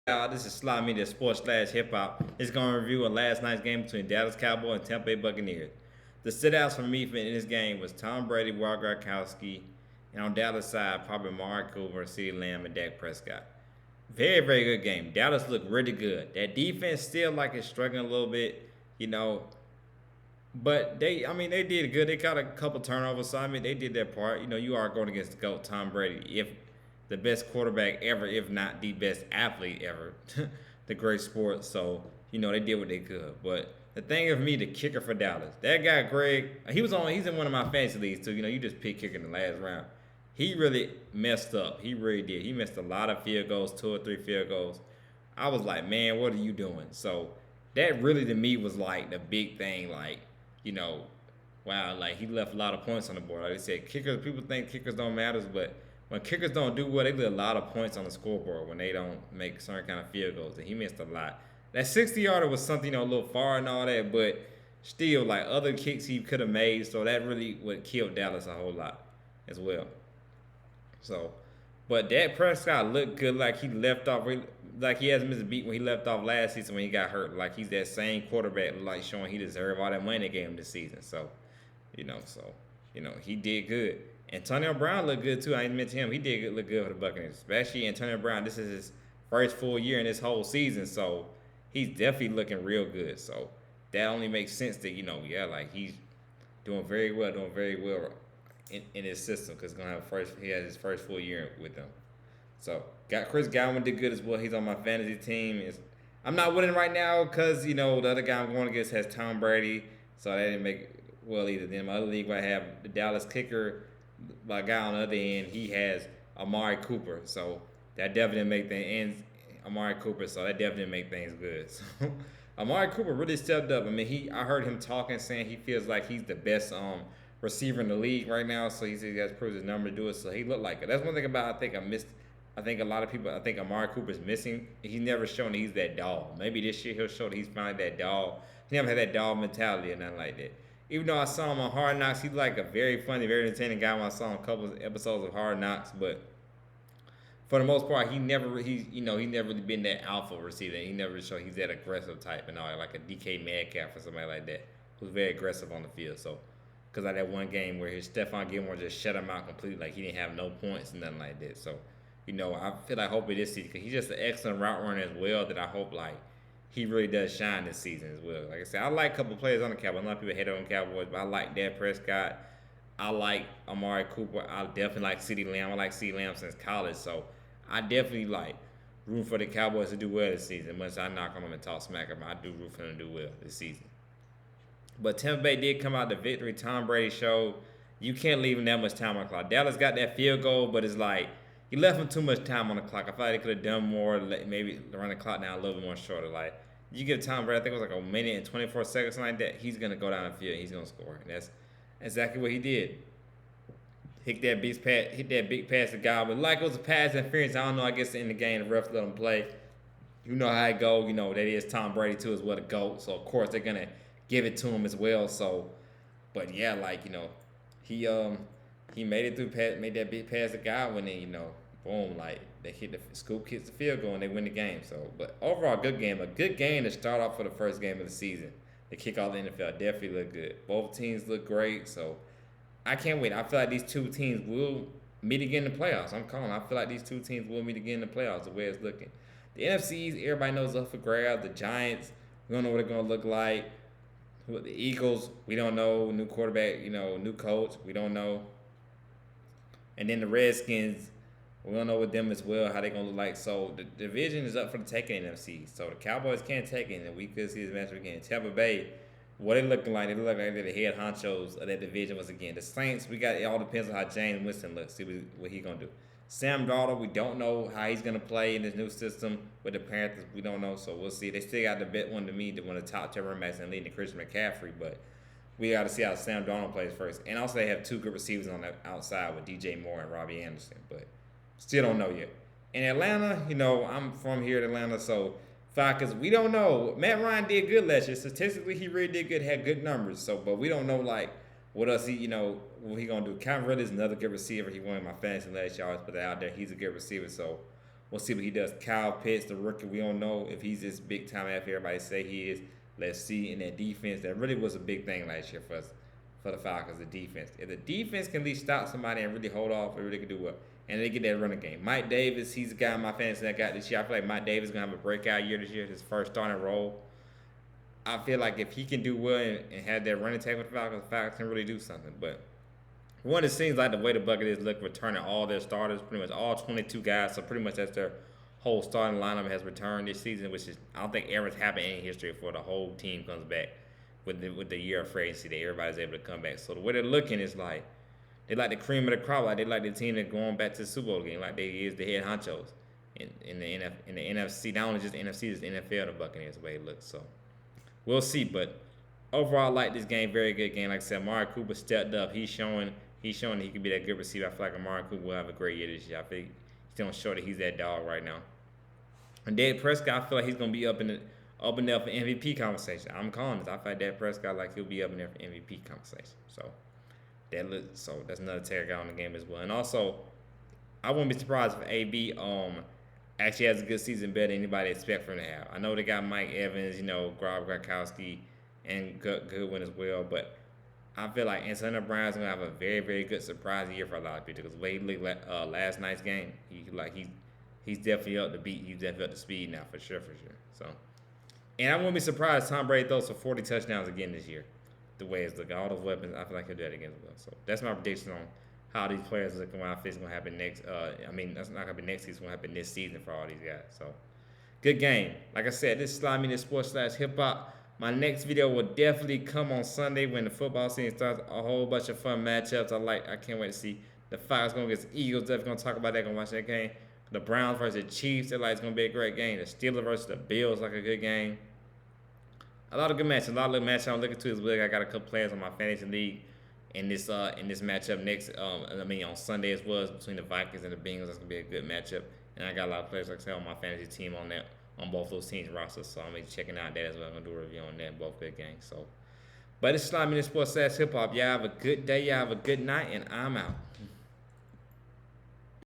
This is Slot Media Sports Hip Hop. It's going to review a last night's game between Dallas Cowboys and Tampa Bay Buccaneers. The sit-outs for me in this game was Tom Brady, Rob Gronkowski, and on Dallas side, probably Mark Cooper, CeeDee Lamb, and Dak Prescott. Very, very good game. Dallas looked really good. That defense still like is struggling a little bit, you know, but they did good. They got a couple turnovers, so they did their part. You are going against the GOAT, Tom Brady, if the best quarterback ever, if not the best athlete ever, the great sport. So they did what they could. But the thing of me, the kicker for Dallas, that guy Greg, he's in one of my fantasy leagues too. You just pick kicker in the last round. He really messed up. He really did. He missed a lot of field goals, 2 or 3 field goals. I was like, man, what are you doing? So that really to me was like the big thing. Like, you know, wow, like he left a lot of points on the board. Like I said, kickers. People think kickers don't matter, but when kickers don't do well, they leave a lot of points on the scoreboard when they don't make certain kind of field goals. And he missed a lot. That 60-yarder was something, a little far and all that, but still, like other kicks he could have made. So that really would kill Dallas a whole lot as well. So, but Dak Prescott looked good, like he left off, like he hasn't missed a beat when he left off last season when he got hurt. Like he's that same quarterback, like showing he deserved all that money they gave him this season. So, he did good. Antonio Brown looked good too. I didn't mention him. He did look good for the Buccaneers, especially Antonio Brown. This is his first full year in this whole season, so he's definitely looking real good. So that only makes sense that like he's doing very well in his system because he has his first full year with them. So got Chris Godwin did good as well. He's on my fantasy team. I'm not winning right now because the other guy I'm going against has Tom Brady, so that didn't make well either. Then my other league where I have the Dallas kicker, my guy on the other end, he has Amari Cooper, so that definitely make things Amari Cooper, so that definitely make things good. So Amari Cooper really stepped up. I heard him talking, saying he feels like he's the best receiver in the league right now. So he says he has proved his number to do it. So he looked like it. That's one thing about I think a lot of people. I think Amari Cooper's missing. He's never shown he's that dog. Maybe this year he'll show that he's finally that dog. He never had that dog mentality or nothing like that. Even though I saw him on Hard Knocks, he's like a very funny, very entertaining guy when I saw him a couple of episodes of Hard Knocks. But for the most part, he never really been that alpha receiver. He never showed he's that aggressive type and all, like a DK Metcalf or somebody like that, who's very aggressive on the field. So, because of that one game where his Stephon Gilmore just shut him out completely, like he didn't have no points and nothing like that. So, I feel like hopefully this season, because he's just an excellent route runner as well, that I hope like he really does shine this season as well. Like I said, I like a couple of players on the Cowboys. A lot of people hate on the Cowboys, but I like Dak Prescott. I like Amari Cooper. I definitely like CeeDee Lamb. I like CeeDee Lamb since college, so I definitely like root for the Cowboys to do well this season. Once I knock on them and talk smack them, I do root for them to do well this season. But Tampa Bay did come out the victory. Tom Brady showed you can't leave him that much time on the clock. Dallas got that field goal, but it's like you left him too much time on the clock. I feel like they could have done more, maybe run the clock down a little bit more shorter. Like you give Tom Brady, I think it was like a minute and 24 seconds, something like that. He's gonna go down the field. And he's gonna score, and that's exactly what he did. Hit that big pass to Godwin. Like it was a pass interference. I don't know. I guess in the game, the ref let him play. You know how it go. That is Tom Brady too, as well the GOAT. So of course they're gonna give it to him as well. So, but yeah, he made it through, made that big pass to Godwin, and boom, like they hits the field goal and they win the game. So, but overall, a good game to start off for the first game of the season. The kickoff of the NFL definitely looked good. Both teams look great, so I can't wait. I feel like these two teams will meet again in the playoffs. I'm calling. I feel like these two teams will meet again in the playoffs. The way it's looking, the NFCs, everybody knows up for grabs. The Giants, we don't know what they're gonna look like. The Eagles, we don't know. New quarterback, new coach, we don't know. And then the Redskins, we don't know with them as well how they're going to look like. So the division is up for the taking in NFC. So the Cowboys can't take it, and we could see this matchup again. Tampa Bay, what they looking like? They look like they're the head honchos of that division once again. The Saints, it all depends on how James Winston looks. See what he's going to do. Sam Darnold, we don't know how he's going to play in this new system with the Panthers. We don't know, so we'll see. They still got the bet one to me to one of the top 10 running backs and leading to Christian McCaffrey, but we got to see how Sam Darnold plays first. And also they have two good receivers on the outside with DJ Moore and Robbie Anderson, but still don't know yet. In Atlanta, I'm from here in Atlanta, so Falcons, we don't know. Matt Ryan did good last year. Statistically, he really did good, had good numbers. So, but we don't know, like, what else what he going to do. Calvin Ridley is another good receiver. He won my fantasy last year. I always put that out there. He's a good receiver. So, We'll see what he does. Kyle Pitts, the rookie, we don't know if he's this big time after everybody say he is. Let's see. In that defense, that really was a big thing last year for us, for the Falcons, the defense. If the defense can at least stop somebody and really hold off, it really can do well. And they get that running game. Mike Davis, he's the guy in my fantasy that got this year. I feel like Mike Davis is going to have a breakout year this year, his first starting role. I feel like if he can do well and have that running tag with the Falcons can really do something. But one, it seems like the way the Buccaneers look, returning all their starters, pretty much all 22 guys, so pretty much that's their whole starting lineup has returned this season, which is I don't think ever's happened in history before the whole team comes back with the year of free agency that everybody's able to come back. So the way they're looking is like they like the cream of the crop, like they like the team that's going back to the Super Bowl game, like they is the head honchos in the NFC. Not only just the NFC, it's the NFL, the Buccaneers, the way it looks. So we'll see, but overall, I like this game. Very good game. Like I said, Amari Cooper stepped up. He's showing that he can be that good receiver. I feel like Amari Cooper will have a great year this year. I think he's still show that he's that dog right now. And Dak Prescott, I feel like he's gonna be up there for MVP conversation. I'm calling this. I feel like Dak Prescott like he'll be up in there for MVP conversation. So that's another tag out on the game as well. And also, I wouldn't be surprised if AB actually has a good season better than anybody expect for him to have. I know they got Mike Evans, Gronkowski, and Goodwin as well, but I feel like Antonio Brown's gonna have a very, very good surprise year for a lot of people because the way he looked last night's game, he's definitely up to beat. He's definitely up to speed now for sure. So, and I wouldn't be surprised if Tom Brady throws for 40 touchdowns again this year. The way it's looking, all those weapons, I feel like he'll do that again as well. So that's my prediction on how these players look and what I think is gonna happen next. That's not gonna be next season. It's gonna happen this season for all these guys. So, good game. Like I said, this is Slime Media Sports / Hip Hop. My next video will definitely come on Sunday when the football season starts. A whole bunch of fun matchups. I can't wait to see the Falcons going against the Eagles. Definitely gonna talk about that. Gonna watch that game. The Browns versus the Chiefs. It's gonna be a great game. The Steelers versus the Bills, like a good game. A lot of good matches. A lot of good matches I'm looking to as well. I got a couple players on my fantasy league in this matchup next. On Sunday as well, between the Vikings and the Bengals. That's gonna be a good matchup. And I got a lot of players, like I said, on my fantasy team on both those teams' rosters. So I'm gonna be checking out that as well. I'm gonna do a review on that. Both good games. So, but it's Slime Media Sports / Hip Hop. Y'all have a good day. Y'all have a good night, and I'm out.